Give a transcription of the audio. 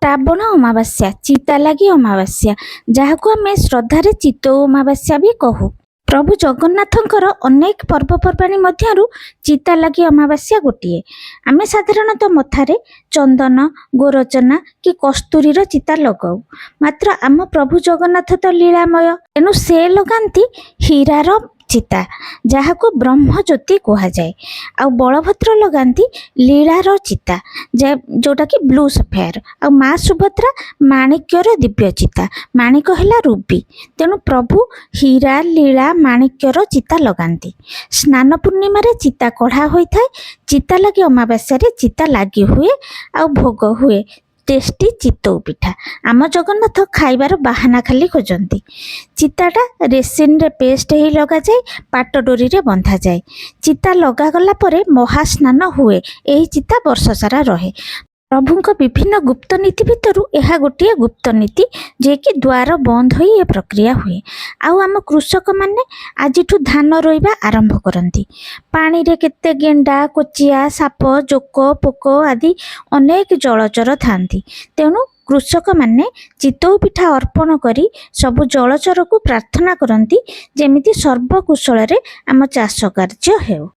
श्रावण अमावास्या चिता लगी अमावास्या जहां आम श्रद्धारे चित्तौ अमावास्या भी कहू। प्रभु जगन्नाथंकर अनेक पर्वपर्वाणी मध्यरु चिता लगी अमावास्या गोटे। आमे साधारणतः मथारे चंदन गोरचना कि कस्तूरीर चिता लगाऊ, मात्र आम प्रभु जगन्नाथ तो लीलामय, तेणु से लगाती हीरार चिता जहाँ को ब्रह्म ज्योति कह जाए। आ बलभद्र लगाती लीलार चिता जोटा कि ब्लू सफेयर। आ माँ सुभद्रा माणिक्यर दिव्य चिता, माणिक है रूबी, तेणु प्रभु हीरा लीला माणिक्यर चिता लगाती। स्नान पूर्णिमा चिता कढ़ा होता है। चिता लगी अमावास्या चिता लगी हुए आ भोग हुए टेस्टी चितौ पिठा। आम जगन्नाथ खाइबार बाहाना खाली खोजती। चिताटा रेसिन रे पेस्ट ही लगा जाए, पाट डोरी रे बंधा जाए। चिता लगागला परे महास्नान हुए। यही चिता वर्ष सारा रहे। प्रभुंक विभिन्न गुप्त नीति भितर यह गोटे गुप्त नीति जे कि द्वार बंद हो ये प्रक्रिया हुए। आम कृषक माने आज धान रोइबा आरंभ करती। पानी रे केते गेंडा कोचिया साप जोक पोक आदि अनेक जलचर थांती, तेणु कृषक माने चितौ पिठा अर्पण करी सबु जलचर को प्रार्थना करती जेमिति सर्वकुशल रे आम चाष कार्य हेउ।